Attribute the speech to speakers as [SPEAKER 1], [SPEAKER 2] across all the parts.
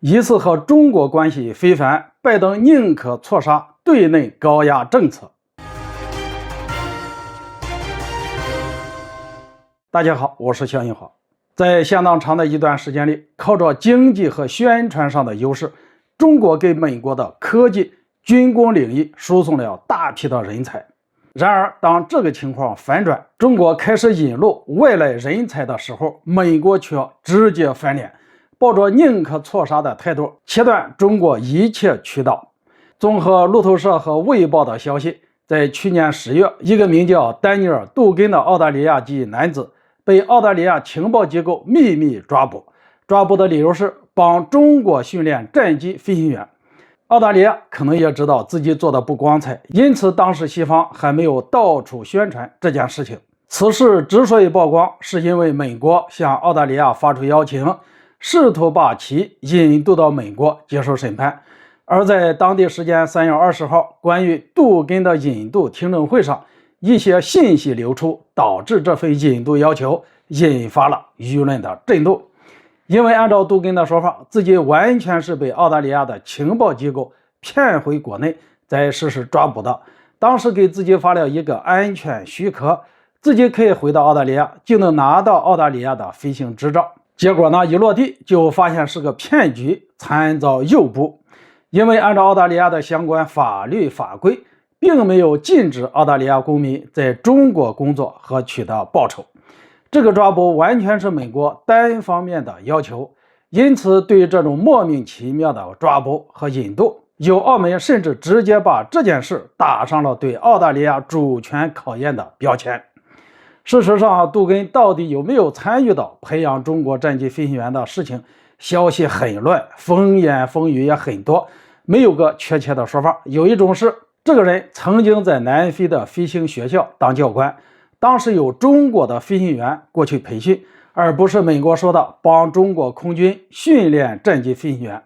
[SPEAKER 1] 疑似和中国关系非凡，拜登宁可错杀，对内高压政策。大家好，我是向英华。在相当长的一段时间里，靠着经济和宣传上的优势，中国给美国的科技、军工领域输送了大批的人才。然而，当这个情况反转，中国开始引入外来人才的时候，美国却直接翻脸，抱着宁可错杀的态度，切断中国一切渠道。综合路透社和卫报的消息，在去年10月，一个名叫丹尼尔·杜根的澳大利亚籍男子被澳大利亚情报机构秘密抓捕，抓捕的理由是帮中国训练战机飞行员。澳大利亚可能也知道自己做的不光彩，因此当时西方还没有到处宣传这件事情。此事之所以曝光，是因为美国向澳大利亚发出邀请，试图把其引渡到美国接受审判。而在当地时间3月20号，关于杜根的引渡听证会上，一些信息流出，导致这份引渡要求引发了舆论的震动。因为按照杜根的说法，自己完全是被澳大利亚的情报机构骗回国内，再实施抓捕的。当时给自己发了一个安全许可，自己可以回到澳大利亚，就能拿到澳大利亚的飞行执照。结果呢，一落地就发现是个骗局，惨遭诱捕。因为按照澳大利亚的相关法律法规，并没有禁止澳大利亚公民在中国工作和取得报酬。这个抓捕完全是美国单方面的要求，因此对于这种莫名其妙的抓捕和引渡，有澳媒甚至直接把这件事打上了对澳大利亚主权考验的标签。事实上，杜根到底有没有参与到培养中国战机飞行员的事情，消息很乱，风言风语也很多，没有个确切的说法。有一种是，这个人曾经在南非的飞行学校当教官，当时有中国的飞行员过去培训，而不是美国说的帮中国空军训练战机飞行员。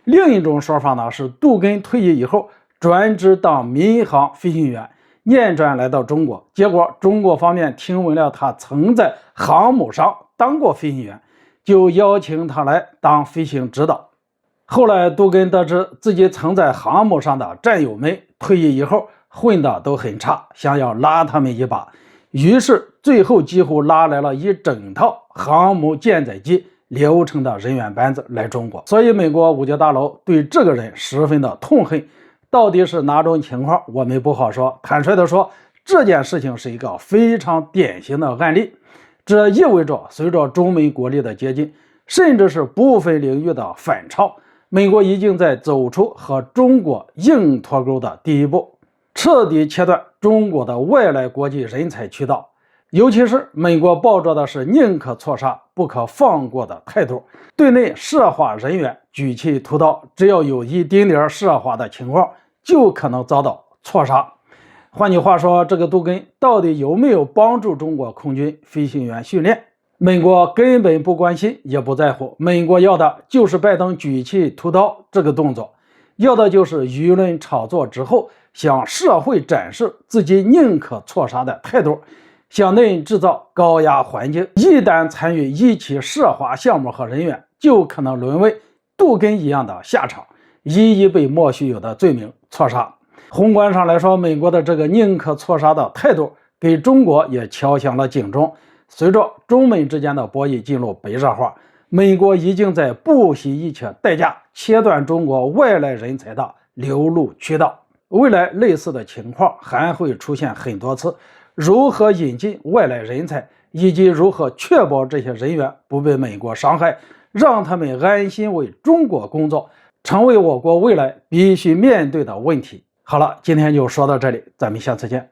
[SPEAKER 1] 另一种说法呢，是杜根退役以后专职当民航飞行员，念专来到中国，结果中国方面听闻了他曾在航母上当过飞行员，就邀请他来当飞行指导。后来杜根得知自己曾在航母上的战友们退役以后混得都很差，想要拉他们一把，于是最后几乎拉来了一整套航母舰载机流程的人员班子来中国。所以美国五角大楼对这个人十分的痛恨。到底是哪种情况我们不好说，坦率的说，这件事情是一个非常典型的案例。这意味着随着中美国力的接近，甚至是部分领域的反超，美国已经在走出和中国硬脱钩的第一步，彻底切断中国的外来国际人才渠道。尤其是美国抱着的是宁可错杀不可放过的态度，对内涉华人员举起屠刀，只要有一丁点涉华的情况，就可能遭到错杀。换句话说，这个杜根到底有没有帮助中国空军飞行员训练，美国根本不关心也不在乎。美国要的就是拜登举起屠刀这个动作，要的就是舆论炒作之后向社会展示自己宁可错杀的态度，向内制造高压环境。一旦参与一起涉华项目和人员，就可能沦为杜根一样的下场，一一被莫须有的罪名错杀。宏观上来说，美国的这个宁可错杀的态度给中国也敲响了警钟。随着中美之间的博弈进入白热化，美国已经在不惜一切代价切断中国外来人才的流入渠道。未来类似的情况还会出现很多次，如何引进外来人才，以及如何确保这些人员不被美国伤害，让他们安心为中国工作，成为我国未来必须面对的问题。好了，今天就说到这里，咱们下次见。